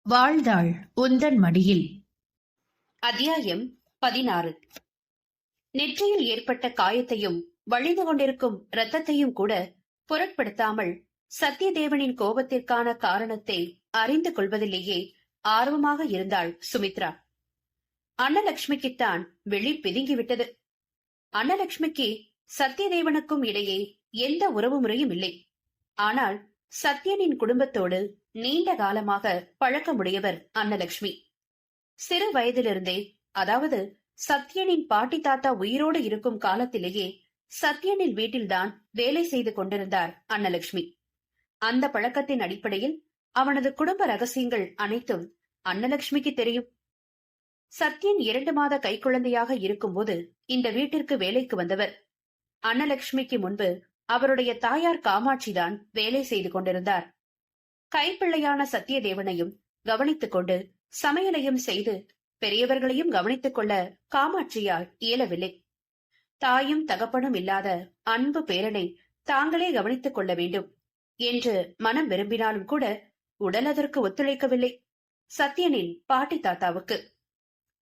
வாழ்ந்தாள் உந்தன் மடியில். அத்தியாயம் 16. நெற்றியில் ஏற்பட்ட காயத்தையும் வழிந்து கொண்டிருக்கும் இரத்தத்தையும் கூட பொருட்படுத்தாமல் சத்தியதேவனின் கோபத்திற்கான காரணத்தை அறிந்து கொள்வதிலேயே ஆர்வமாக இருந்தாள் சுமித்ரா. அன்னலட்சுமிக்குத்தான் வெளி பிதுங்கிவிட்டது. அன்னலட்சுமிக்கு சத்தியதேவனுக்கும் இடையே எந்த உறவு முறையும் இல்லை. ஆனால் சத்யனின் குடும்பத்தோடு நீண்ட காலமாக பழக்கமுடையவர் அன்னலட்சுமி. சிறு வயதிலிருந்தே, அதாவது சத்யனின் பாட்டி தாத்தா உயிரோடு இருக்கும் காலத்திலேயே சத்யனின் வீட்டில்தான் வேலை செய்து கொண்டிருந்தார் அன்னலட்சுமி. அந்த பழக்கத்தின் அடிப்படையில் அவனது குடும்ப ரகசியங்கள் அனைத்தும் அன்னலட்சுமிக்கு தெரியும். சத்யன் 2 மாத கைக்குழந்தையாக இருக்கும்போது இந்த வீட்டிற்கு வேலைக்கு வந்தவர். அன்னலட்சுமிக்கு முன்பு அவருடைய தாயார் காமாட்சிதான் வேலை செய்து கொண்டிருந்தார். கைப்பிள்ளையான சத்தியதேவனையும் கவனித்துக் கொண்டு சமையலையும் செய்து பெரியவர்களையும் கவனித்துக் கொள்ள காமாட்சியால் இயலவில்லை. தாயும் தகப்பனும் இல்லாத அன்பு பேரனை தாங்களே கவனித்துக் கொள்ள வேண்டும் என்று மனம் விரும்பினாலும் கூட உடல் அதற்கு ஒத்துழைக்கவில்லை சத்யனின் பாட்டி தாத்தாவுக்கு.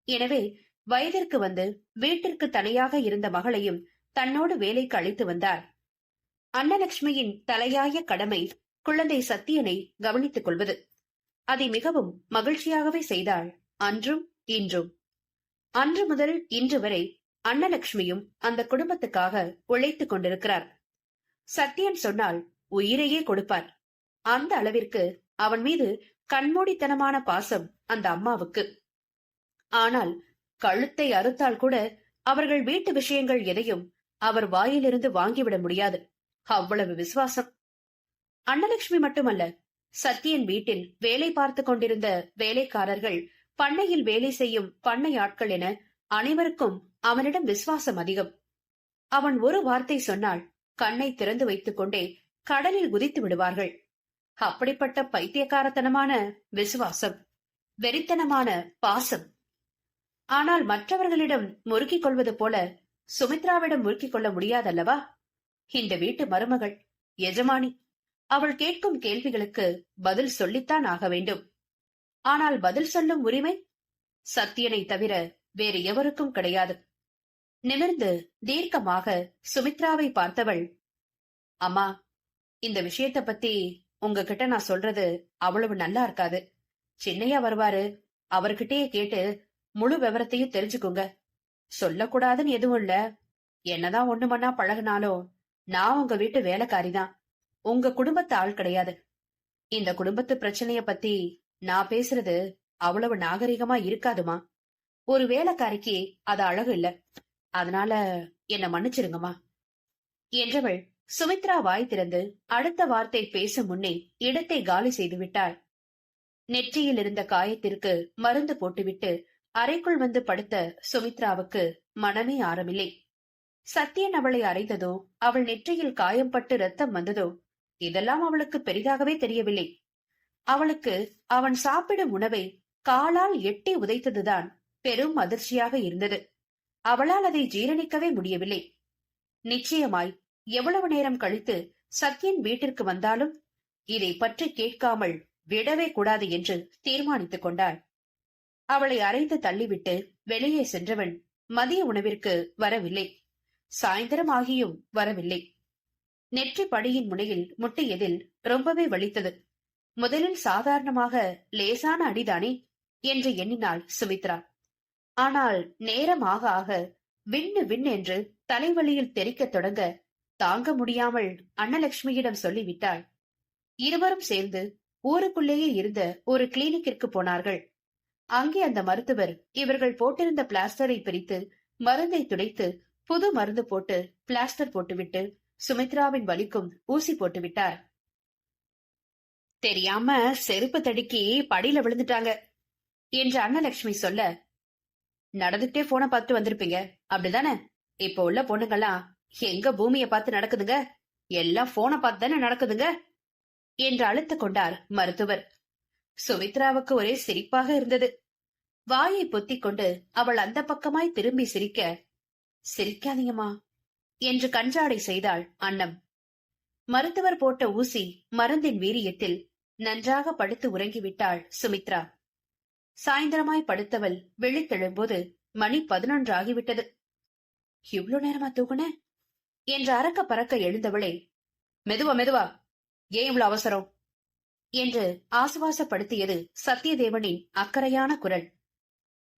எனவே வயதிற்கு வந்து வீட்டிற்கு தனியாக இருந்த மகளையும் தன்னோடு வேலைக்கு அழைத்து வந்தார். அன்னலட்சுமியின் தலையாய கடமை குழந்தை சத்தியனை கவனித்துக் கொள்வது. அதை மிகவும் மகிழ்ச்சியாகவே செய்தாள், அன்றும் இன்றும். அன்று முதல் இன்று வரை அன்னலட்சுமியும் அந்த குடும்பத்துக்காக உழைத்துக் கொண்டிருக்கிறார். சத்தியன் சொன்னால் உயிரையே கொடுப்பார். அந்த அளவிற்கு அவன் மீது கண்மூடித்தனமான பாசம் அந்த அம்மாவுக்கு. ஆனால் கழுத்தை அறுத்தால் கூட அவர்கள் வீட்டு விஷயங்கள் எதையும் அவர் வாயிலிருந்து வாங்கிவிட முடியாது. அவ்வளவு விசுவாசம். அன்னலட்சுமி மட்டுமல்ல, சத்யன் வீட்டில் வேலை பார்த்து கொண்டிருந்த வேலைக்காரர்கள், பண்ணையில் வேலை செய்யும் பண்ணை ஆட்கள் என அனைவருக்கும் அவனிடம் விசுவாசம் அதிகம். அவன் ஒரு வார்த்தை சொன்னால் கண்ணை திறந்து வைத்துக் கொண்டே கடலில் குதித்து விடுவார்கள். அப்படிப்பட்ட பைத்தியக்காரத்தனமான விசுவாசம், வெறித்தனமான பாசம். ஆனால் மற்றவர்களிடம் முறுக்கிக் கொள்வது போல சுமித்ராவிடம் முறுக்கிக் கொள்ள முடியாதல்லவா? இந்த வீட்டு மருமகள், எஜமானி. அவள் கேட்கும் கேள்விகளுக்கு பதில் சொல்லித்தான் ஆக வேண்டும். ஆனால் பதில் சொல்லும் உரிமை சத்தியனை தவிர வேறு எவருக்கும் கிடையாது. நிமிர்ந்து தீர்க்கமாக சுமித்ராவை பார்த்தவள், அம்மா, இந்த விஷயத்த பத்தி உங்ககிட்ட நான் சொல்றது அவ்வளவு நல்லா இருக்காது. சின்னையா வருவாரு, அவர்கிட்டயே கேட்டு முழு விவரத்தையும் தெரிஞ்சுக்குங்க. சொல்லக்கூடாதுன்னு எதுவும் இல்ல. என்னதான் ஒண்ணு மண்ணா பழகினாலும் நான் உங்க வீட்டு வேலைக்காரிதான், உங்க குடும்பத்து ஆள் கிடையாது. இந்த குடும்பத்து பிரச்சனைய பத்தி நான் பேசுறது அவ்வளவு நாகரிகமா இருக்காதுமா. ஒரு வேலைக்காரிக்கு அது அழகு இல்ல. அதனால என்ன மன்னிச்சிருங்கம்மா என்றவள் சுமித்ரா வாய் திறந்து அடுத்த வார்த்தை பேசும் முன்னே இடத்தை காலி செய்து விட்டாள். நெற்றியில் இருந்த காயத்திற்கு மருந்து போட்டுவிட்டு அறைக்குள் வந்து படுத்த சுமித்ராவுக்கு மனமே ஆரமில்லை. சத்யன் அவளை அறைந்ததோ, அவள் நெற்றியில் காயம் பட்டு ரத்தம் வந்ததோ, இதெல்லாம் அவளுக்கு பெரிதாகவே தெரியவில்லை. அவளுக்கு அவன் சாப்பிடும் உணவை காலால் எட்டி உதைத்ததுதான் பெரும் அதிர்ச்சியாக இருந்தது. அவளால் அதை ஜீரணிக்கவே முடியவில்லை. நிச்சயமாய் எவ்வளவு நேரம் கழித்து சத்யன் வீட்டிற்கு வந்தாலும் இதை பற்றி கேட்காமல் விடவே கூடாது என்று தீர்மானித்துக் கொண்டாள். அவளை அறைந்து தள்ளிவிட்டு வெளியே சென்றவன் மதிய உணவிற்கு வரவில்லை. சாயந்தரம் ஆகியும் வரவில்லை. நெற்றி படியின் முனையில் முட்டியதில் ரொம்பவே வலித்தது. முதலில் சாதாரணமாக லேசான அடிதானே என்று எண்ணினாள் சுமித்ரா. ஆனால் நேரம் ஆக ஆக விண்ணு விண்ணென்று தலைவலியில் தெறிக்கத் தொடங்க தாங்க முடியாமல் அன்னலட்சுமியிடம் சொல்லிவிட்டாள். இருவரும் சேர்ந்து ஊருக்குள்ளேயே இருந்த ஒரு கிளினிக்கிற்கு போனார்கள். அங்கே அந்த மருத்துவர் இவர்கள் போட்டிருந்த பிளாஸ்டரை பிரித்து மருந்தை துடைத்து புது மருந்து போட்டு பிளாஸ்டர் போட்டுவிட்டு சுமித்ராவின் வலிக்கும் ஊசி போட்டு விட்டார். தெரியாம செருப்பு தடுக்கி படியில விழுந்துட்டாங்க என்று அன்னலட்சுமி சொல்ல, நடந்துட்டே போன பார்த்து வந்திருப்பீங்க, அப்படிதானே? இப்ப உள்ள பொண்ணுங்கெல்லாம் எங்க பூமிய பார்த்து நடக்குதுங்க, எல்லாம் போன பார்த்து தானே நடக்குதுங்க என்று அழுத்துக் கொண்டார் மருத்துவர். சுமித்ராவுக்கு ஒரே சிரிப்பாக இருந்தது. வாயை பொத்திக் கொண்டு அவள் அந்த பக்கமாய் திரும்பி சிரிக்க, சிரிக்காதீங்கம்மா என்று கஞ்சாடை செய்தாள் அன்னம். மருத்துவர் போட்ட ஊசி மருந்தின் வீரியத்தில் நன்றாக படுத்து உறங்கிவிட்டாள் சுமித்ரா. சாயந்தரமாய் படுத்தவள் விழித்தெழும்போது மணி 11 ஆகிவிட்டது. இவ்ளோ நேரமா தூங்குன என்று அறக்க பறக்க எழுந்தவளே, மெதுவா மெதுவா, ஏன் இவ்வளவு அவசரம் என்று ஆசுவாசப்படுத்தியது சத்தியதேவனின் அக்கறையான குரல்.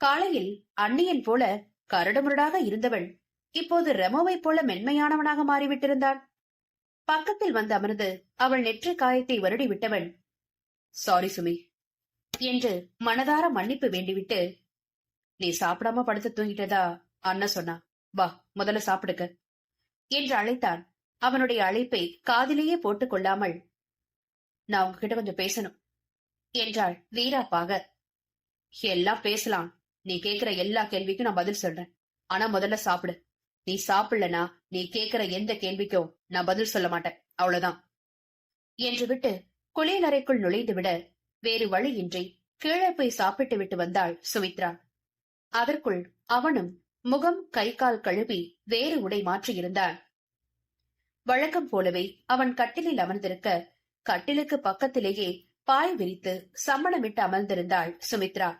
காலையில் அன்னியன் போல கரடுமுரடாக இருந்தவள் இப்போது ரெமோவை போல மென்மையானவனாக மாறிவிட்டிருந்தான். பக்கத்தில் வந்து அமர்ந்து அவள் நெற்றி காயத்தை வருடி விட்டவன், சாரி சுமி என்று மனதார மன்னிப்பு வேண்டிவிட்டு, நீ சாப்பிடாம படுத்து தூங்கிட்டதா அண்ணன் சொன்னா, வா முதல்ல சாப்பிடுக்க என்று அழைத்தான். அவனுடைய அழைப்பை காதிலேயே போட்டுக் கொள்ளாமல், நான் உங்ககிட்ட கொஞ்சம் பேசணும் என்றாள் வீராப்பாக. எல்லாம் பேசலாம், நீ கேக்குற எல்லா கேள்விக்கும் நான் பதில் சொல்றேன். ஆனா முதல்ல சாப்பிடு. நீ சாப்பிடலனா நீ கேக்குற எந்த கேள்விக்கும் நான் பதில் சொல்ல மாட்டேன், அவ்வளவுதான் என்று விட்டு குளியலறைக்குள் நுழைந்து விட வேறு வழியின்றி கீழே போய் சாப்பிட்டு விட்டு வந்தாள் சுமித்ரா. அதற்குள் அவனும் முகம் கை கால் கழுவி வேறு உடை மாற்றியிருந்தான். வழக்கம் போலவே அவன் கட்டிலில் அமர்ந்திருக்க கட்டிலுக்கு பக்கத்திலேயே பாய் விரித்து சம்மணமிட்டு அமர்ந்திருந்தாள் சுமித்ரா.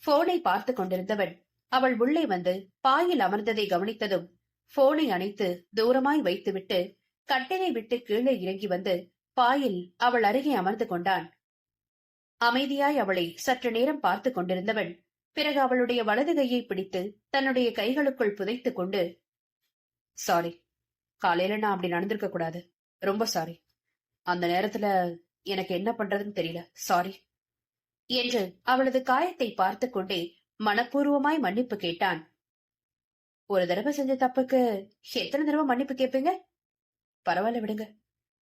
போனை பார்த்து கொண்டிருந்தவன் அவள் உள்ளே வந்து பாயில் அமர்ந்ததை கவனித்ததும் போனை அணைத்து தூரமாய் வைத்துவிட்டு கட்டிலை விட்டு கீழே இறங்கி வந்து பாயில் அவள் அருகே அமர்ந்து கொண்டான். அமைதியாய் அவளை சற்று நேரம் பார்த்து கொண்டிருந்தவன் பிறகு அவளுடைய வலது கையை பிடித்து தன்னுடைய கைகளுக்குள் புதைத்துக் கொண்டு, சாரி, காலையில நான் அப்படி நடந்திருக்க கூடாது, ரொம்ப சாரி. அந்த நேரத்துல எனக்கு என்ன பண்றதுன்னு தெரியல, சாரி என்று அவளது காயத்தை பார்த்து கொண்டே மனப்பூர்வமாய் மன்னிப்பு கேட்டான். ஒரு தடவை செஞ்ச தப்புக்கு எத்தனை தடவை மன்னிப்பு கேட்பீங்க? பரவாயில்ல விடுங்க,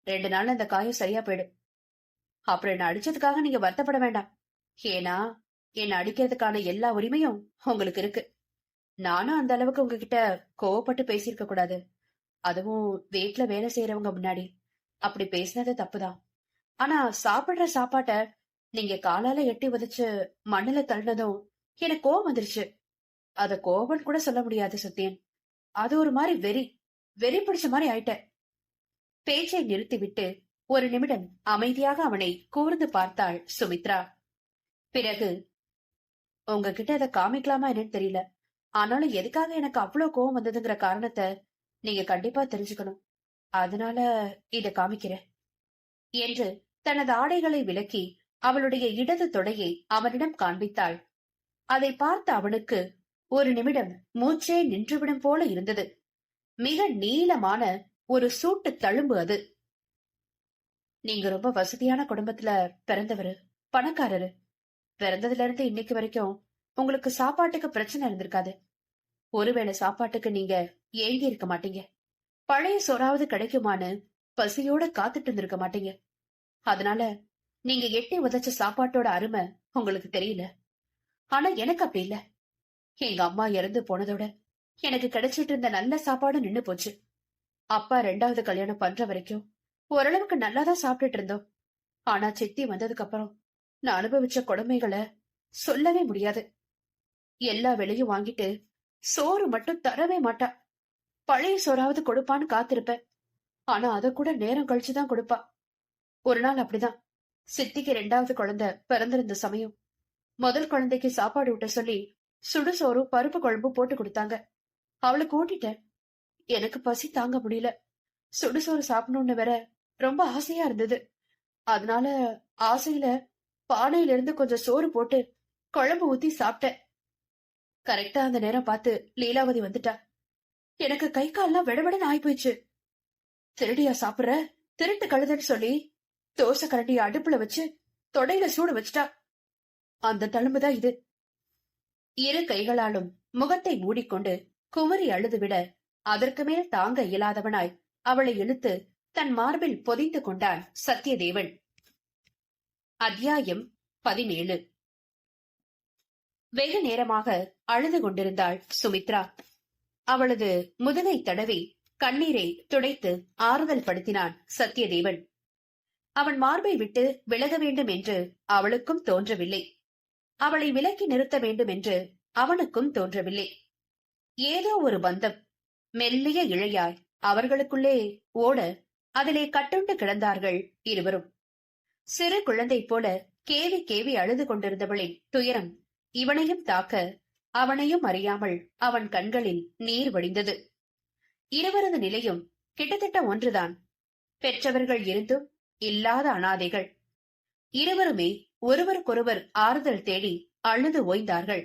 2 நாள் அந்த காயம் சரியா போயிடும். அப்புறம் என்ன அடிச்சதுக்காக நீங்க வருத்தப்பட வேண்டாம். ஏன்னா என்ன அடிக்கிறதுக்கான எல்லா உரிமையும் உங்களுக்கு இருக்கு. நானும் அந்த அளவுக்கு உங்ககிட்ட கோவப்பட்டு பேசியிருக்க கூடாது. அதுவும் வீட்டுல வேலை செய்யறவங்க முன்னாடி அப்படி பேசினது தப்புதான். ஆனா சாப்பிடுற சாப்பாட்ட நீங்க காலால எட்டி உதைச்சு மண்ணுல தள்ளினதும் எனக்கு கோவம் வந்துருச்சு. அத கோவம் கூட சொல்ல முடியாது சத்யன். அது ஒரு மாதிரி வெறி பிடிச்ச மாதிரி ஆயிட்டேன். பேச்சை நிறுத்திவிட்டு ஒரு நிமிடம் அமைதியாக அவனை கூர்ந்து பார்த்தாள் சுமித்ரா. பிறகு, உங்ககிட்ட அதை காமிக்கலாமா என்னன்னு தெரியல, ஆனாலும் எதுக்காக எனக்கு அவ்வளவு கோவம் வந்ததுங்கிற காரணத்தை நீங்க கண்டிப்பா தெரிஞ்சுக்கணும். அதனால இத காமிக்கிறேன் என்று தனது ஆடைகளை விலக்கி அவளுடைய இடது தொடையை அவனிடம் காண்பித்தாள். அதை பார்த்த அவனுக்கு ஒரு நிமிடம் மூச்சே நின்றுவிடும் போல இருந்தது. மிக நீளமான ஒரு சூட்டு தழும்பு அது. நீங்க ரொம்ப வசதியான குடும்பத்துல பிறந்தவரு, பணக்காரரு. பிறந்ததுல இருந்து இன்னைக்கு வரைக்கும் உங்களுக்கு சாப்பாட்டுக்கு பிரச்சனை இருந்திருக்காது. ஒருவேளை சாப்பாட்டுக்கு நீங்க ஏங்கி இருக்க மாட்டீங்க. பழைய சோறாவது கிடைக்குமான்னு பசியோட காத்துட்டு இருந்திருக்க மாட்டீங்க. அதனால நீங்க எட்டி உதைச்ச சாப்பாட்டோட அருமை உங்களுக்கு தெரியல. ஆனா எனக்கு அப்படி இல்ல. எங்க அம்மா இறந்து போனதோட எனக்கு கிடைச்சிட்டு இருந்த நல்ல சாப்பாடு நின்னு போச்சு. அப்பா 2வது கல்யாணம் பண்ற வரைக்கும் ஓரளவுக்கு நல்லாதான் சாப்பிட்டுட்டு இருந்தோம். ஆனா சித்தி வந்ததுக்கு அப்புறம் நான் அனுபவிச்ச கொடுமைகளை சொல்லவே முடியாது. எல்லா வேலையும் வாங்கிட்டு சோறு மட்டும் தரவே மாட்டா. பழைய சோறாவது கொடுப்பான்னு காத்திருப்பேன். ஆனா அத கூட நேரம் கழிச்சுதான் கொடுப்பா. ஒரு நாள் அப்படிதான் சித்திக்கு 2வது குழந்தை பிறந்திருந்த சமயம் முதல் குழந்தைக்கு சாப்பாடு விட்ட சொல்லி சுடுசோறும் பருப்பு குழம்பு போட்டு கொடுத்தாங்க. அவளுக்கு ஊட்டிட்டேன். எனக்கு பசி தாங்க முடியல. சுடுசோறு சாப்பிடணும்னு வேற ரொம்ப ஆசையா இருந்தது. அதனால ஆசையில பானையில இருந்து கொஞ்சம் சோறு போட்டு குழம்பு ஊத்தி சாப்பிட்டேன். கரெக்டா அந்த நேரம் பார்த்து லீலாவதி வந்துட்டா. எனக்கு கை கால்லாம் விடவிடன்னு ஆயி போயிடுச்சு. திருடியா சாப்பிடுற, திருட்டு கழுதுன்னு சொல்லி தோசை கரண்டிய அடுப்புல வச்சு தொடையில சூடு வச்சுட்டா. அந்த தழும்புதான் இது. இரு கைகளாலும் முகத்தை மூடிக்கொண்டு குமரி அழுதுவிட அதற்கு மேல் தாங்க இயலாதவனாய் அவளை இழுத்து தன் மார்பில் பொதிந்து கொண்டான் சத்தியதேவன். அத்தியாயம் 17. வெகு நேரமாக அழுது கொண்டிருந்தாள் சுமித்ரா. அவளது முதுகை தடவி கண்ணீரை துடைத்து ஆறுதல் படுத்தினான் சத்தியதேவன். அவன் மார்பை விட்டு விலக வேண்டும் என்று அவளுக்கும் தோன்றவில்லை. அவளை விலக்கி நிறுத்த வேண்டும் என்று அவனுக்கும் தோன்றவில்லை. ஏதோ ஒரு பந்தம் மெல்லிய இழையாய் அவர்களுக்குள்ளே ஓட அதிலே கட்டுண்டு கிடந்தார்கள் இருவரும். சிறு குழந்தை போல கேவி கேவி அழுது கொண்டிருந்தவளின் துயரம் இவனையும் தாக்க அவனையும் அறியாமல் அவன் கண்களில் நீர் வடிந்தது. இருவரது நிலையும் கிட்டத்தட்ட ஒன்றுதான். பெற்றவர்கள் இருந்தும் இல்லாத அனாதைகள். இருவருமே ஒருவருக்கொருவர் ஆறுதல் தேடி அழுது ஓய்ந்தார்கள்.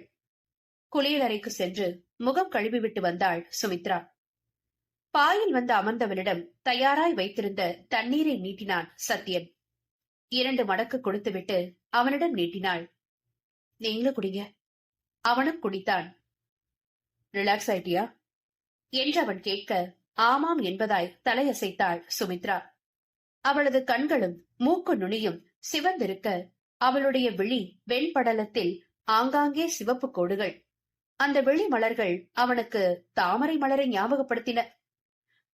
குளியலறைக்கு சென்று முகம் கழுவிவிட்டு வந்தாள் சுமித்ரா. பாயில் வந்து அமர்ந்தவனிடம் தயாராய் வைத்திருந்த தண்ணீரை நீட்டினான் சத்யன். 2 மடக்கு கொடுத்துவிட்டு அவனிடம் நீட்டினாள். நீங்களும் குடிங்க. அவனும் குடித்தான். ரிலாக்ஸ் ஆயிட்டியா என்று அவன் கேட்க ஆமாம் என்பதாய் தலையசைத்தாள் சுமித்ரா. அவளது கண்களும் மூக்கு நுனியும் சிவந்திருக்க அவளுடைய விழி வெண்படலத்தில் ஆங்காங்கே சிவப்பு கோடுகள். அந்த விழி மலர்கள் அவனுக்கு தாமரை மலரை ஞாபகப்படுத்தின.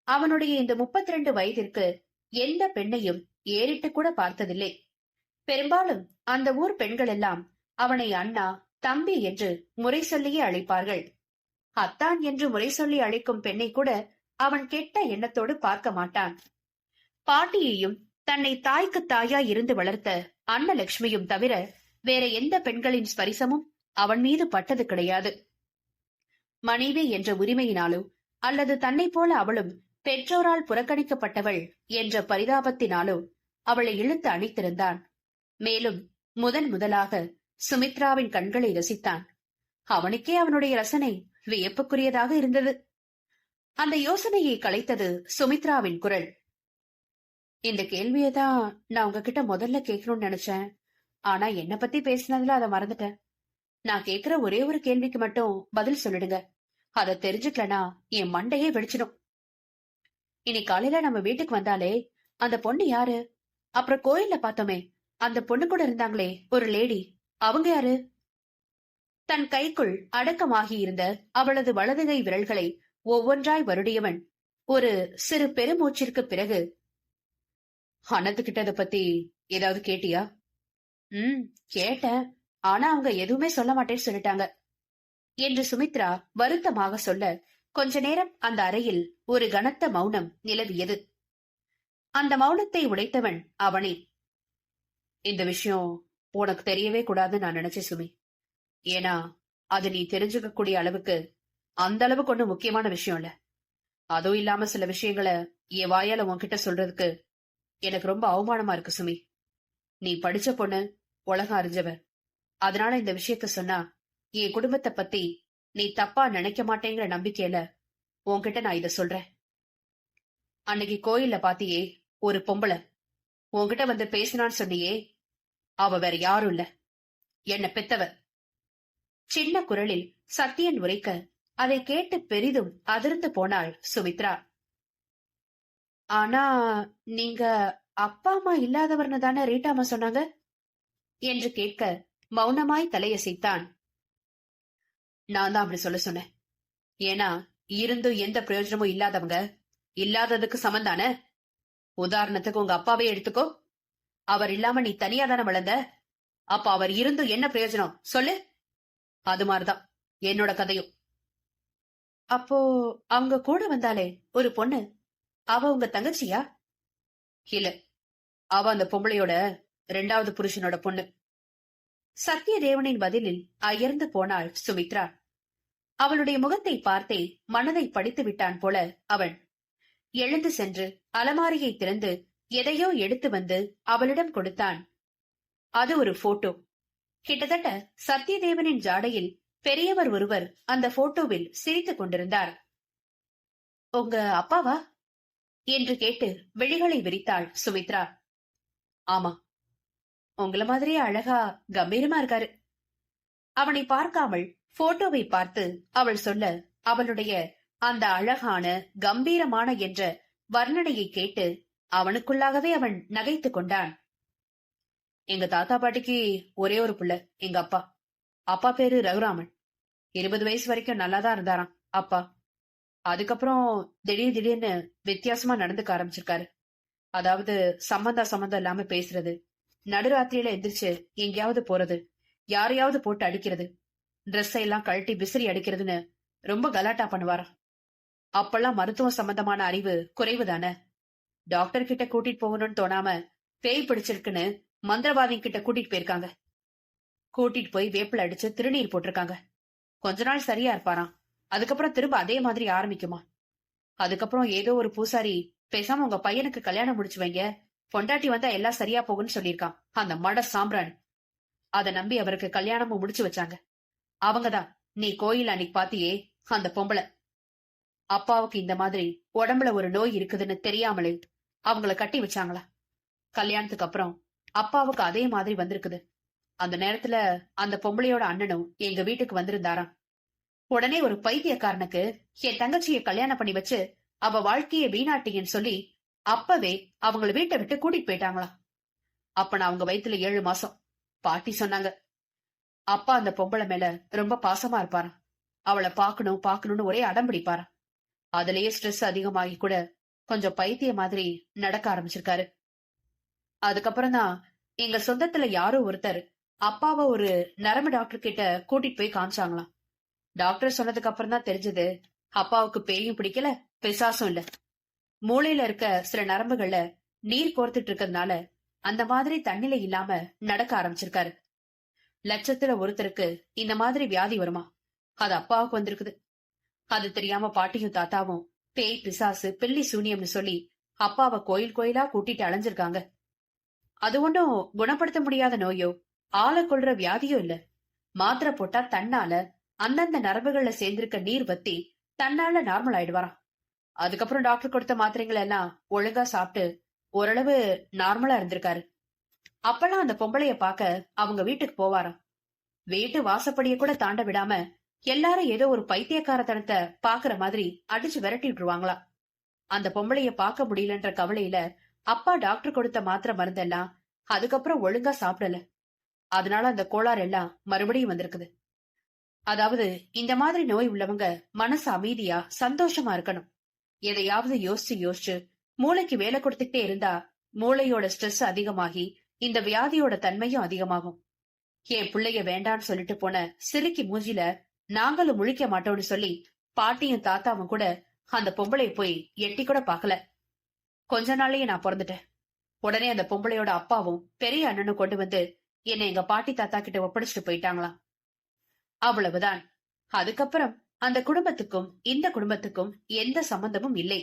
அவனுடைய இந்த 32 வயதிற்கு எந்த பெண்ணையும் ஏறிட்டு கூட பார்த்ததில்லை. பெரும்பாலும் அந்த ஊர் பெண்கள் எல்லாம் அவனை அண்ணா, தம்பி என்று முறை சொல்லியே அழைப்பார்கள். அத்தான் என்று முறை சொல்லி அழைக்கும் பெண்ணை கூட அவன் கெட்ட எண்ணத்தோடு பார்க்க மாட்டான். பாட்டியையும் தன்னை தாய்க்கு தாயாய் இருந்து வளர்த்த அன்னலட்சுமியும் தவிர வேற எந்த பெண்களின் ஸ்பரிசமும் அவன் மீது பட்டது கிடையாது. மனைவி என்ற உரிமையினாலோ அல்லது தன்னை போல அவளும் பெற்றோரால் புறக்கணிக்கப்பட்டவள் என்ற பரிதாபத்தினாலோ அவளை இழுத்து அணைத்திருந்தான். மேலும் முதலாக சுமித்ராவின் கண்களை ரசித்தான். அவனுக்கே அவனுடைய ரசனை வியப்புக்குரியதாக இருந்தது. அந்த யோசனையை கலைத்தது சுமித்ராவின் குரல். இந்த கேள்வியதான் நான் உங்ககிட்ட முதல்ல கேட்கணும்னு நினைச்சேன். ஆனா என்ன பத்தி பேசினதுல அதை மறந்துட்டேன். நான் கேக்குற ஒரே ஒரு கேள்விக்கு மட்டும் பதில் சொல்லிடுங்க. அதை தெரிஞ்சுக்கலனா என் மண்டையே வெடிச்சிடும். இன்னைக்கு காலையில நம்ம வீட்டுக்கு வந்தாலே அந்த பொண்ணு யாரு? அப்புறம் கோயில்ல பார்த்தோமே அந்த பொண்ணு கூட இருந்தாங்களே ஒரு லேடி, அவங்க யாரு? தன் கைக்குள் அடக்கமாகி இருந்த அவளது வலதுகை விரல்களை ஒவ்வொன்றாய் வருடியவன் ஒரு சிறு பெருமூச்சிற்கு பிறகு, அனத்துக்கிட்ட அதை பத்தி ஏதாவது கேட்டியா? கேட்டேன். ஆனா அவங்க எதுவுமே சொல்ல மாட்டேன்னு சொல்லிட்டாங்க என்று சுமித்ரா வருத்தமாக சொல்ல கொஞ்ச நேரம் அந்த அறையில் ஒரு கனத்த மௌனம் நிலவியது. அந்த மௌனத்தை உடைத்தவன் அவனே. இந்த விஷயம் உனக்கு தெரியவே கூடாதுன்னு நான் நினைச்சேன் சுமி. ஏன்னா அது நீ தெரிஞ்சுக்க கூடிய அளவுக்கு அந்த அளவுக்கு ஒன்னும் முக்கியமான விஷயம் இல்ல. அதுவும் இல்லாம சில விஷயங்களை என் வாயால உன்கிட்ட சொல்றதுக்கு எனக்கு ரொம்ப அவமானமா இருக்கு சுமி. நீ படிச்ச பொண்ணு, உலகம் அறிஞ்சவ. அதனால இந்த விஷயத்த சொன்னா என் குடும்பத்தை பத்தி நீ தப்பா நினைக்க மாட்டேங்கிற நம்பிக்கையில உன்கிட்ட நான் இத சொல்றேன். அன்னைக்கு கோயில்ல பாத்தியே ஒரு பொம்பளை உன்கிட்ட வந்து பேசினான்னு சொன்னியே, அவ வேற யாரும் இல்ல, என்ன பெத்தவ. சின்ன குரலில் சத்தியன் உரைக்க அதை கேட்டு பெரிதும் அதிர்ந்து போனாள் சுமித்ரா. ஆனா நீங்க அப்பா அம்மா இல்லாதவர்னு தானே ரீட்டாமா சொன்னாங்க என்று கேட்க மௌனமாய் தலையசைத்தான். நான் தான் அப்படி சொல்ல சொன்னேன். ஏன்னா இருந்தும் எந்த பிரயோஜனமும் இல்லாதவங்க இல்லாததுக்கு சமந்தானே. உதாரணத்துக்கு உங்க அப்பாவே எடுத்துக்கோ. அவர் இல்லாம நீ தனியா தானே வளர்ந்த. அப்ப அவர் இருந்தும் என்ன பிரயோஜனம் சொல்லு? அது மாதிரிதான் என்னோட கதையும். அப்போ அவங்க கூட வந்தாலே ஒரு பொண்ணு, அவ உங்க தங்கச்சியா? இல்ல, அவ அந்த பொம்பளையோட 2வது புருஷனோட பொண்ணு. சத்யதேவனின் பதிலில் அயர்ந்து போனாள் சுமித்ரா. அவளுடைய முகத்தை பார்த்தே மனதை படித்து விட்டான் போல அவன். எழுந்து சென்று அலமாரியை திறந்து எதையோ எடுத்து வந்து அவளிடம் கொடுத்தான். அது ஒரு போட்டோ. கிட்டத்தட்ட சத்யதேவனின் ஜாடையில் பெரியவர் ஒருவர் அந்த போட்டோவில் சிரித்துக் கொண்டிருந்தார். உங்க அப்பாவா என்று கேட்டு விழிகளை விரித்தாள் சுமித்ரா. ஆமா, உங்கள மாதிரியே அழகா கம்பீரமா இருக்காரு. அவனை பார்க்காமல் போட்டோவை பார்த்து அவள் சொல்ல, அவளுடைய அந்த அழகான கம்பீரமான என்ற வர்ணனையை கேட்டு அவனுக்குள்ளாகவே அவன் நகைத்துக் கொண்டான். எங்க தாத்தா பாட்டிக்கு ஒரே ஒரு புள்ள, எங்க அப்பா. அப்பா பேரு ரகுராமன். 20 வயசு வரைக்கும் நல்லாதான் இருந்தாராம் அப்பா. அதுக்கப்புறம் திடீர்னு வித்தியாசமா நடந்துக்க ஆரம்பிச்சிருக்காரு. அதாவது சம்பந்தம் இல்லாம பேசுறது, நடுராத்திரியில எந்திரிச்சு எங்கேயாவது போறது, யாரையாவது போட்டு அடிக்கிறது, ட்ரெஸ் எல்லாம் கழட்டி விசிறி அடிக்கிறதுன்னு ரொம்ப கலாட்டா பண்ணுவாராம். அப்பெல்லாம் மருத்துவ சம்பந்தமான அறிவு குறைவுதானே. டாக்டர் கிட்ட கூட்டிட்டு போகணும்னு தோணாம பேய் பிடிச்சிருக்குன்னு மந்திரவாதி கிட்ட கூட்டிட்டு போயிருக்காங்க. கூட்டிட்டு போய் வேப்பில அடிச்சு திருநீர் போட்டிருக்காங்க. கொஞ்ச நாள் சரியா இருப்பாராம். அதுக்கப்புறம் திரும்ப அதே மாதிரி ஆரம்பிக்குமா. அதுக்கப்புறம் ஏதோ ஒரு பூசாரி, பேசாம உங்க பையனுக்கு கல்யாணம் முடிச்சு வைங்க, பொண்டாட்டி வந்தா எல்லாம் சரியா போகும்னு சொல்லியிருக்கான் அந்த மட சாம்பிரான். அத நம்பி அவருக்கு கல்யாணமும் முடிச்சு வச்சாங்க. அவங்கதான் நீ கோயில் அன்னைக்கு பாத்தியே அந்த பொம்பளை. அப்பாவுக்கு இந்த மாதிரி உடம்புல ஒரு நோய் இருக்குதுன்னு தெரியாமலே அவங்கள கட்டி வச்சாங்களா. கல்யாணத்துக்கு அப்புறம் அப்பாவுக்கு அதே மாதிரி வந்திருக்குது. அந்த நேரத்துல அந்த பொம்பளையோட அண்ணனும் எங்க வீட்டுக்கு வந்திருந்தாராம். உடனே ஒரு பைத்தியக்காரனுக்கு என் தங்கச்சியை கல்யாணம் பண்ணி வச்சு அவ வாழ்க்கைய வீணாட்டிங்கன்னு சொல்லி அப்பவே அவங்கள வீட்டை விட்டு கூட்டிட்டு போயிட்டாங்களா. அப்ப நான் அவங்க வயித்துல 7 மாசம். பாட்டி சொன்னாங்க, அப்பா அந்த பொம்பளை மேல ரொம்ப பாசமா இருப்பாராம். அவளை பாக்கணும் பாக்கணும்னு ஒரே அடம் பிடிப்பாராம். அதுலயே ஸ்ட்ரெஸ் அதிகமாகி கூட கொஞ்சம் பைத்திய மாதிரி நடக்க ஆரம்பிச்சிருக்காரு. அதுக்கப்புறம் தான் எங்க சொந்தத்துல யாரோ ஒருத்தர் அப்பாவை ஒரு நரம்பு டாக்டர் கிட்ட கூட்டிட்டு போய் காமிச்சாங்களாம். டாக்டர் சொன்னதுக்கு அப்புறம் தான் தெரிஞ்சது, அப்பாவுக்கு பேயும் பிடிக்கல, பிசாசும் இல்ல. மூளையில இருக்க சில நரம்புகள்ல நீர் கோர்த்துட்டு இருக்கிறதுனால அந்த மாதிரி தண்ணில இல்லாம நடக்க ஆரம்பிச்சிருக்காரு. லட்சத்துல ஒருத்தருக்கு இந்த மாதிரி வியாதி வருமா, அது அப்பாவுக்கு வந்திருக்குது. அது தெரியாம பாட்டியும் தாத்தாவும் பேய் பிசாசு பில்லி சூனியம்னு சொல்லி அப்பாவை கோயில் கோயிலா கூட்டிட்டு அலைஞ்சிருக்காங்க. அது ஒன்றும் குணப்படுத்த முடியாத நோயோ ஆளை கொள்ற வியாதியோ இல்ல. மாத்திரை போட்டா தன்னால அந்தந்த நரம்புகள்ல சேர்ந்திருக்க நீர் வத்தி தன்னால நார்மல் ஆயிடுவாராம். அதுக்கப்புறம் டாக்டர் கொடுத்த மாத்திரைகள் எல்லாம் ஒழுங்கா சாப்பிட்டு ஓரளவு நார்மலா இருந்திருக்காரு. அப்பெல்லாம் அந்த பொம்பளைய பாக்க அவங்க வீட்டுக்கு போவாராம். வீட்டு வாசப்படிய கூட தாண்ட விடாம எல்லாரும் ஏதோ ஒரு பைத்தியக்காரத்தனத்தை பாக்குற மாதிரி அடிச்சு விரட்டி விட்டுருவாங்களா. அந்த பொம்பளைய பாக்க முடியலன்ற கவலையில அப்பா டாக்டர் கொடுத்த மாத்திரை மருந்தெல்லாம் அதுக்கப்புறம் ஒழுங்கா சாப்பிடல. அதனால அந்த கோளாறு எல்லாம் மறுபடியும் வந்திருக்குது. அதாவது இந்த மாதிரி நோய் உள்ளவங்க மனசு அமைதியா சந்தோஷமா இருக்கணும். எதையாவது யோசிச்சு யோசிச்சு மூளைக்கு வேலை கொடுத்துட்டே இருந்தா மூளையோட ஸ்ட்ரெஸ் அதிகமாகி இந்த வியாதியோட தன்மையும் அதிகமாகும். என் பிள்ளைய வேண்டான்னு சொல்லிட்டு போன சிரிக்கி மூஞ்சில நாங்களும் முழிக்க மாட்டோம்னு சொல்லி பாட்டியும் தாத்தாவும் கூட அந்த பொம்பளைய போய் எட்டி கூட பாக்கல. கொஞ்ச நாள்லயே நான் பிறந்துட்டேன். உடனே அந்த பொம்பளையோட அப்பாவும் பெரிய அண்ணனும் கொண்டு வந்து என்னை எங்க பாட்டி தாத்தா கிட்ட ஒப்படைச்சிட்டு போயிட்டாங்களாம். அவ்வளவுதான். அதுக்கப்புறம் அந்த குடும்பத்துக்கும் இந்த குடும்பத்துக்கும் எந்த சம்பந்தமும் இல்லை.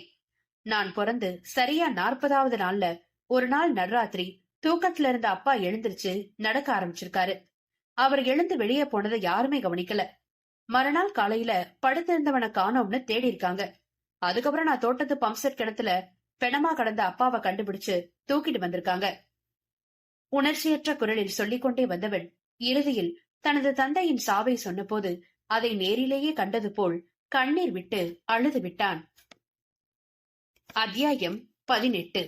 நான் பிறந்து சரியா 40வது நாள்ல ஒரு நாள் நடுராத்திரி தூக்கத்துல இருந்த அப்பா எழுந்திருச்சு நடக்க ஆரம்பிச்சிருக்காரு. அவர் எழுந்து வெளியே போனதை யாருமே கவனிக்கல. மறுநாள் காலையில படுத்திருந்தவனை காணோம்னு தேடி இருக்காங்க. அதுக்கப்புறம் நான் தோட்டத்து பம்ப்செட் கிணத்துல பெணமா கடந்த அப்பாவை கண்டுபிடிச்சு தூக்கிட்டு வந்திருக்காங்க. உணர்ச்சியற்ற குரலில் சொல்லிக்கொண்டே வந்தவன் இறுதியில் தனது தந்தையின் சாவை சொன்னபோது அதை நேரிலேயே கண்டது போல் கண்ணீர் விட்டு அழுது விட்டான். அத்தியாயம் 18.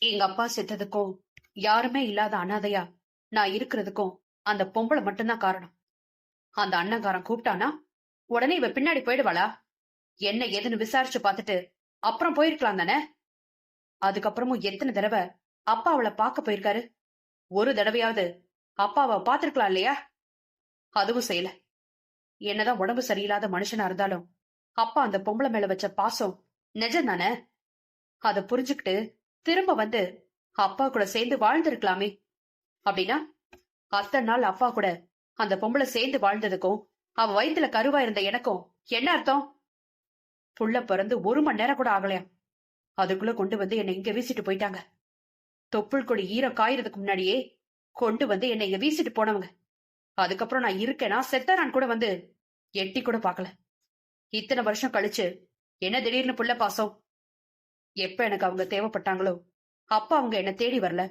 எங்க அப்பா செத்ததுக்கும் யாருமே இல்லாத அனாதையா நான் இருக்கிறதுக்கும் அந்த பொம்பளை மட்டும்தான் காரணம். அந்த அண்ணங்காரன் கூப்பிட்டானா உடனே இவ பின்னாடி போயிடுவாளா? என்ன ஏதுன்னு விசாரிச்சு பார்த்துட்டு அப்புறம் போயிருக்கலாம் தானே. அதுக்கப்புறமும் எத்தனை தடவை அப்பா அவளை பார்க்க போயிருக்காரு. ஒரு தடவையாவது அப்பாவை பாத்திருக்கலாம் இல்லையா? அதுவும் செய்யல. என்னதான் உடம்பு சரியில்லாத மனுஷனா இருந்தாலும் அப்பா அந்த பொம்பளை மேல வச்ச பாசம் நிஜம் தானே. அத புரிஞ்சுக்கிட்டு திரும்ப வந்து அப்பா கூட சேர்ந்து வாழ்ந்திருக்கலாமே. அப்படின்னா அத்தனை நாள் அப்பா கூட அந்த பொம்பளை சேர்ந்து வாழ்ந்ததுக்கும் அவ வயித்துல கருவா இருந்த எனக்கும் என்ன அர்த்தம்? புள்ள பிறந்து 1 மணி நேரம் கூட ஆகலையாம். அதுக்குள்ள கொண்டு வந்து என்னை இங்க வீசிட்டு போயிட்டாங்க. தொப்புள் கொடி ஈரம் காயறதுக்கு முன்னாடியே கொண்டு வந்து என்னை இங்க வீசிட்டு போனவங்க. அதுக்கப்புறம் நான் இருக்கேனா செத்தனான் கூட வந்து எட்டி கூட பாக்கல. இத்தனை வருஷம் கழிச்சு என்ன திடீர்னு புள்ள பாசம்? எப்ப எனக்கு அவங்க தேவைப்பட்டாங்களோ அப்ப அவங்க என்ன தேடி வரல.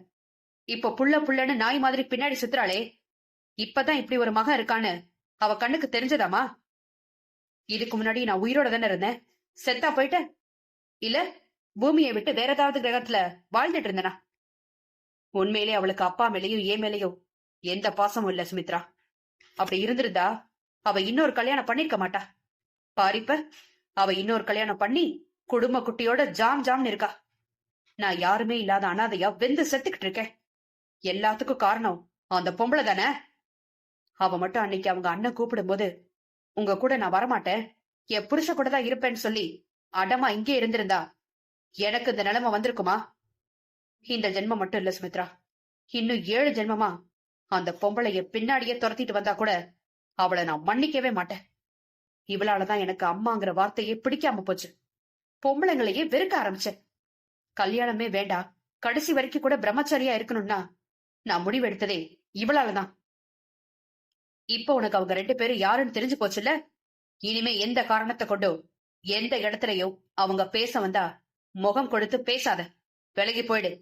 இப்ப புள்ள புள்ளன்னு நாய் மாதிரி பின்னாடி சுத்துறாளே, இப்பதான் இப்படி ஒரு மகன் இருக்கான்னு அவ கண்ணுக்கு தெரிஞ்சதாமா? இதுக்கு முன்னாடி நான் உயிரோட தானே இருந்தேன். செத்தா போயிட்டேன் இல்ல பூமியை விட்டு வேற ஏதாவது கிரகத்துல வாழ்ந்துட்டு இருந்தனா? உண்மையிலே அவளுக்கு அப்பா மேலேயும் ஏன் மேலேயும் எந்த பாசமும் இல்ல சுமித்ரா. அப்படி இருந்திருந்தா அவ இன்னொரு கல்யாணம் பண்ணிருக்க மாட்டா. பாரிப்ப அவ இன்னொரு கல்யாணம் பண்ணி குடும்ப குட்டியோட ஜாம் ஜாம்னு இருக்கா. நான் யாருமே இல்லாத அனாதையா வெந்து செத்துக்கிட்டு இருக்கேன். எல்லாத்துக்கும் காரணம் அந்த பொம்பளை தானே. அவ மட்டும் அன்னைக்கு அவங்க அண்ணன் கூப்பிடும் போது உங்க கூட நான் வரமாட்டேன், என் புருஷ கூட தான் இருப்பேன்னு சொல்லி அடமா இங்கே இருந்திருந்தா எனக்கு இந்த நிலைமை வந்திருக்குமா? இந்த ஜென்மம் மட்டும் இல்ல சுமித்ரா, இன்னும் 7 ஜென்மமா அந்த பொம்பளைய பின்னாடியே துரத்திட்டு வந்தா கூட அவளை நான் மன்னிக்கவே மாட்டேன். இவளாலதான் எனக்கு அம்மாங்கிற வார்த்தையே பிடிக்காம போச்சு. பொம்பளைங்களையே வெறுக்க ஆரம்பிச்சேன். கல்யாணமே வேண்டாம், கடைசி வரைக்கும் கூட பிரம்மச்சாரியா இருக்கணும்னா நான் முடிவெடுத்ததே இவளாலதான். இப்ப உனக்கு அவங்க 2 பேரும் யாருன்னு தெரிஞ்சு போச்சுல்ல. இனிமே எந்த காரணத்தை கொண்டோ எந்த இடத்துலயோ அவங்க பேச வந்தா முகம் கொடுத்து பேசாத, விலகி போயிடு.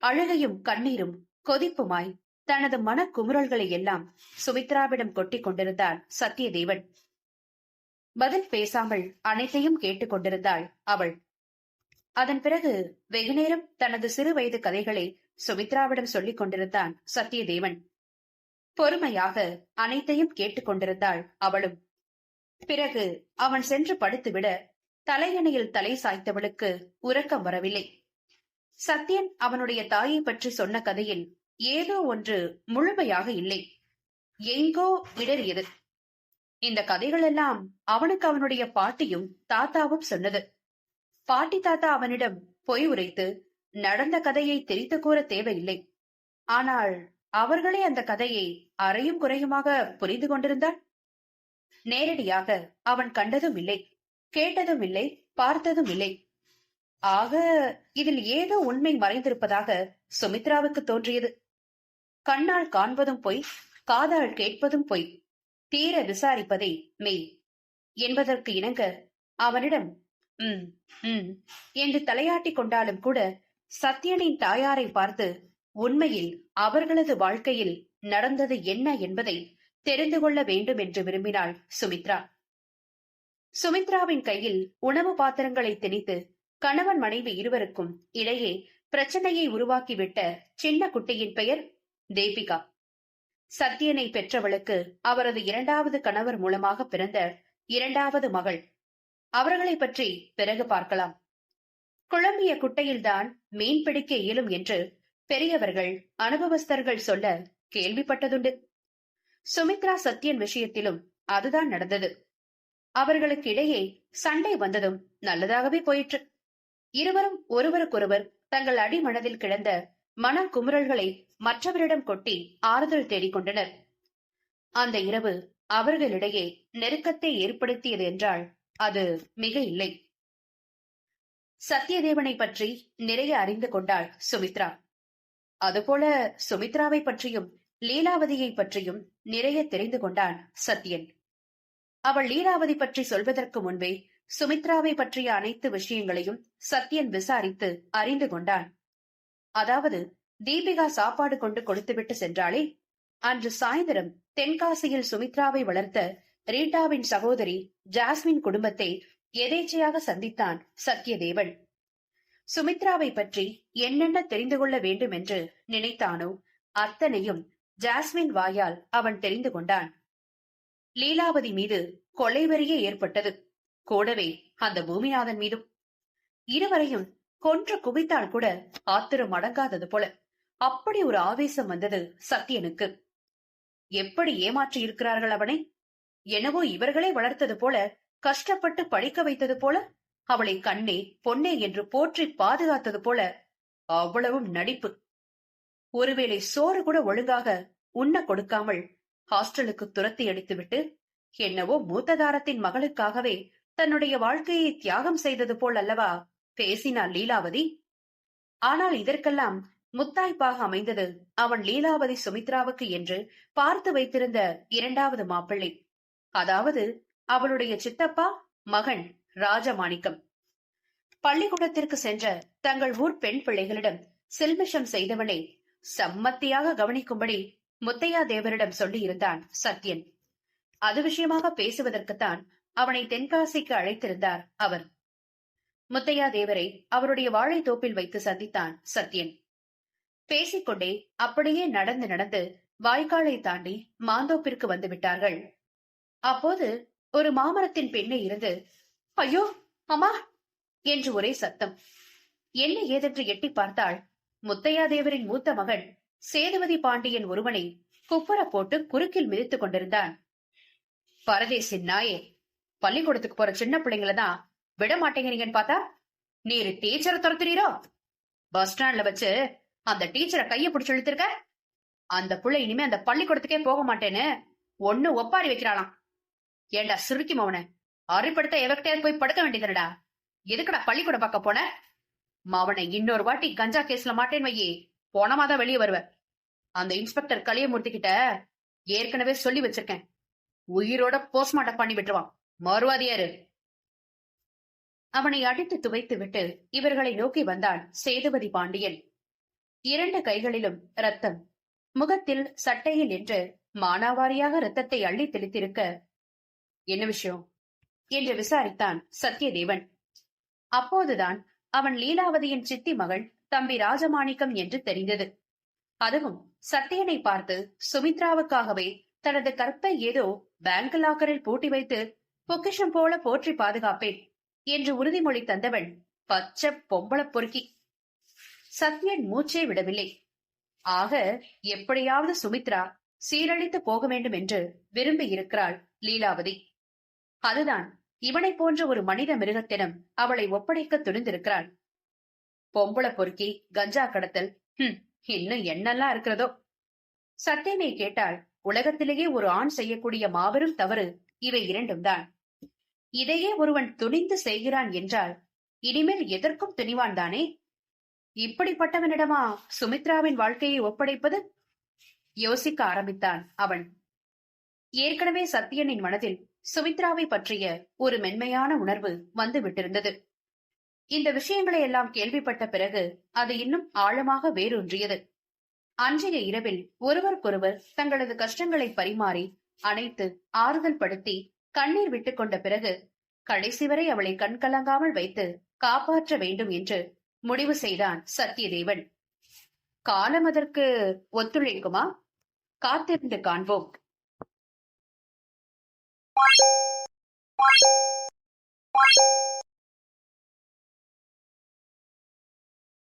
அழுகையும் கண்ணீரும் கொதிப்புமாய் தனது மனக்குமுறல்களை எல்லாம் சுமித்ராவிடம் கொட்டிக் கொண்டிருந்தாள் சத்தியதேவன். பதில் பேசாமல் அனைத்தையும் கேட்டுக் கொண்டிருந்தாள் அவள். அதன் பிறகு வெகுநேரம் தனது சிறு வயது கதைகளை சுமித்ராவிடம் சொல்லிக் கொண்டிருந்தான் சத்தியதேவன். பொறுமையாக அனைத்தையும் கேட்டுக் கொண்டிருந்தாள் அவளும். பிறகு அவன் சென்று படுத்துவிட தலையணையில் தலை சாய்த்தவளுக்கு உறக்கம் வரவில்லை. சத்யன் அவனுடைய தாயை பற்றி சொன்ன கதையில் ஏதோ ஒன்று முழுமையாக இல்லை, எங்கோ இடறியது. இந்த கதைகள் எல்லாம் அவனுக்கு அவனுடைய பாட்டியும் தாத்தாவும் சொன்னது. பாட்டி தாத்தா அவனிடம் பொய் உரைத்து நடந்த கதையை தெரித்து கூற தேவையில்லை. ஆனால் அவர்களே அந்த கதையை அறையும் குறையுமாக புரிந்து கொண்டிருந்தாள். நேரடியாக அவன் கண்டதும் இல்லை, கேட்டதும் இல்லை, பார்த்ததும் இல்லை. ஆக இதில் ஏதோ உண்மை மறைந்திருப்பதாக சுமித்ராவுக்கு தோன்றியது. கண்ணால் காண்பதும் பொய், காதால் கேட்பதும் பொய், தீர விசாரிப்பதே மெய் என்பதற்கு இணங்க அவனிடம் என்று தலையாட்டி கொண்டாலும் கூட சத்யனின் தாயாரை பார்த்து உண்மையில் அவர்களது வாழ்க்கையில் நடந்தது என்ன என்பதை தெரிந்து கொள்ள வேண்டும் என்று விரும்பினாள் சுமித்ரா. சுமித்ராவின் கையில் உணவு பாத்திரங்களை திணித்து கணவன் மனைவி இருவருக்கும் இடையே பிரச்சனையை உருவாக்கிவிட்ட சின்ன குட்டியின் பெயர் தேபிகா. சத்யனை பெற்றவளுக்கு அவரது 2வது கணவர் மூலமாக பிறந்த 2வது மகள். அவர்களை பற்றி பிறகு பார்க்கலாம். குழம்பிய குட்டையில்தான் மீன் பிடிக்க இயலும் என்று பெரியவர்கள் அனுபவஸ்தர்கள் சொல்ல கேள்விப்பட்டதுண்டு. சுமித்ரா சத்யன் விஷயத்திலும் அதுதான் நடந்தது. அவர்களுக்கு இடையே சண்டை வந்ததும் நல்லதாகவே போயிற்று. இருவரும் ஒருவருக்கொருவர் தங்கள் அடிமனதில் கிடந்த மனக்குமுறல்களை மற்றவரிடம் கொட்டி ஆறுதல் தேடிக்கொண்டனர். அந்த இரவு அவர்களிடையே நெருக்கத்தை ஏற்படுத்தியது என்றால் அது மிக இல்லை. சத்யதேவனை பற்றி நிறைய அறிந்து கொண்டாள் சுமித்ரா. அதுபோல சுமித்ராவை பற்றியும் லீலாவதியை பற்றியும் நிறைய தெரிந்து கொண்டான் சத்யன். அவள் லீலாவதி பற்றி சொல்வதற்கு முன்பே சுமித்ராவை பற்றிய அனைத்து விஷயங்களையும் சத்யன் விசாரித்து அறிந்து கொண்டான். அதாவது தீபிகா சாப்பாடு கொண்டு கொடுத்துவிட்டு சென்றாளே, அன்று சாயந்தரம் தென்காசியில் சுமித்ராவை வளர்த்த ரீட்டாவின் சகோதரி ஜாஸ்மின் குடும்பத்தை எதேச்சையாக சந்தித்தான் சத்யதேவன். சுமித்ராவை பற்றி என்னென்ன தெரிந்து கொள்ள வேண்டும் என்று நினைத்தானோ அத்தனையும் ஜாஸ்மின் வாயால் அவன் தெரிந்து கொண்டான். லீலாவதி மீது கொலைவெறியே ஏற்பட்டது, கூடவே அந்த பூமிநாதன் மீதும். இருவரையும் கொன்று குவித்தால் கூட ஆத்திரம் அடங்காதது போல அப்படி ஒரு ஆவேசம் வந்தது சத்யனுக்கு. எப்படி ஏமாற்றி இருக்கிறார்கள் அவனை! என்னவோ இவர்களே வளர்த்தது போல, கஷ்டப்பட்டு படிக்க வைத்தது போல, அவளை கண்ணே பொன்னே என்று போற்றி பாதுகாத்தது போல. அவ்வளவும் நடிப்பு. ஒருவேளை சோறு கூட ஒழுங்காக உண்ண கொடுக்காமல் ஹாஸ்டலுக்கு துரத்தி அடித்துவிட்டு என்னவோ மூத்ததாரத்தின் மகளுக்காகவே தன்னுடைய வாழ்க்கையை தியாகம் செய்தது போல் அல்லவா பேசினாள் லீலாவதி. ஆனால் இதற்கெல்லாம் முத்தாய்ப்பாக அமைந்தது அவன் லீலாவதி சுமித்ராவுக்கு என்று பார்த்து வைத்திருந்த 2வது மாப்பிள்ளை, அதாவது அவளுடைய சித்தப்பா மகன் ராஜமாணிக்கம். பள்ளிக்கூடத்திற்கு சென்ற தங்கள் ஊர் பெண் பிள்ளைகளிடம் சில்மிஷம் செய்தவனை சம்மத்தியாக கவனிக்கும்படி முத்தையா தேவரிடம் சொல்லியிருந்தான் சத்யன். அது விஷயமாக பேசுவதற்குத்தான் அவனை தென்காசிக்கு அழைத்திருந்தார் அவர். முத்தையா தேவரை அவருடைய வாழைத்தோப்பில் வைத்து சந்தித்தான் சத்யன். பேசிக்கொண்டே அப்படியே நடந்து நடந்து வாய்க்காலை தாண்டி மாந்தோப்பிற்கு வந்து விட்டார்கள். அப்போது ஒரு மாமரத்தின் பெண்ணை இருந்து ஐயோ அம்மா என்று ஒரே சத்தம். என்ன ஏதென்று எட்டி பார்த்தாள். முத்தையா தேவரின் மூத்த மகன் சேதுபதி பாண்டியன் ஒருவனை குப்புற போட்டு குறுக்கில் மிதித்துக் கொண்டிருந்தான். பரதேசி நாயே, பள்ளிக்கூடத்துக்கு போற சின்ன பிள்ளைங்களதான் விட மாட்டேங்கிறீங்கன்னு பார்த்தா நீர் டீச்சரை துரத்துறீரோ? பஸ் ஸ்டாண்ட்ல வச்சு அந்த டீச்சரை கைய பிடிச்சு இழுத்திருக்க. அந்த புள்ள இனிமே அந்த பள்ளிக்கூடத்துக்கே போக மாட்டேன்னு ஒண்ணு ஒப்பாரி வைக்கிறாளாம். ஏண்டா சிறுக்கி மவன, அரிப்படுத்த எவர்கிட்டயாவது போய் படுக்க வேண்டியதுடா. எதுக்குடா பள்ளிக்கூடம் பார்க்க போன? மவனை இன்னொரு வாட்டி கஞ்சா கேஸ்ல மாட்டேன்னு வையே, போனமாதான் வெளியே வருவ. அந்த இன்ஸ்பெக்டர் கலியமூர்த்தி கிட்ட ஏற்கனவே சொல்லி வச்சிருக்கேன், உயிரோட போஸ்ட்மார்ட்டம் பண்ணி விட்டுருவான். மறுவாதியாரு. அவனை அடித்து துவைத்து விட்டு இவர்களை நோக்கி வந்தான் சேதுபதி பாண்டியன். 2 கைகளிலும் ரத்தம், முகத்தில் சட்டையில் என்று மானாவாரியாக ரத்தத்தை அள்ளி தெளித்திருக்க, என்ன விஷயம் என்று விசாரித்தான் சத்யதேவன். அப்போதுதான் அவன் லீலாவதியின் சித்தி மகள் தம்பி ராஜமாணிக்கம் என்று தெரிந்தது. அதுவும் சத்யனை பார்த்து சுமித்ராவுக்காகவே தனது கற்பை ஏதோ பேங்க் லாக்கரில் பூட்டி வைத்து பொக்கிஷம் போல போற்றி பாதுகாப்பேன் என்று உறுதிமொழி தந்தவன் பச்சை பொம்பள பொறுக்கி. சத்யன் மூச்சே விடவில்லை. ஆக எப்படியாவது சுமித்ரா சீரழித்து போக வேண்டும் என்று விரும்பி இருக்கிறாள் லீலாவதி. அதுதான் இவனை போன்ற ஒரு மனித மிருகத்திடம் அவளை ஒப்படைக்க துணிந்திருக்கிறாள். பொம்பள பொறுக்கி, கஞ்சா கடத்தல், இன்னும் என்னெல்லாம் இருக்கிறதோ. சத்யனை கேட்டால் உலகத்திலேயே ஒரு ஆண் செய்யக்கூடிய மாபெரும் தவறு இவை 2ம் தான். இதையே ஒருவன் துணிந்து செய்கிறான் என்றால் இனிமேல் எதற்கும் துணிவான் தானே. இப்படிப்பட்டவனிடமா சுமித்ராவின் வாழ்க்கையை ஒப்படைப்பது? யோசிக்க ஆரம்பித்தான் அவன். ஏற்கனவே சத்யனின் மனதில் சுமித்ராவை பற்றிய ஒரு மென்மையான உணர்வு வந்து விட்டிருந்தது. இந்த விஷயங்களை எல்லாம் கேள்விப்பட்ட பிறகு அது இன்னும் ஆழமாக வேரூன்றியது. அன்றைய இரவில் ஒருவருக்கொருவர் தங்களது கஷ்டங்களை பரிமாறி அணைத்து ஆறுதல் படுத்தி கண்ணீர் விட்டுக் கொண்ட பிறகு கடைசி வரை அவளை கண்கலங்காமல் வைத்து காப்பாற்ற வேண்டும் என்று முடிவு செய்தான் சத்யதேவன். காலம் அதற்கு ஒத்துழைக்குமா? காத்திருந்து காண்போம்.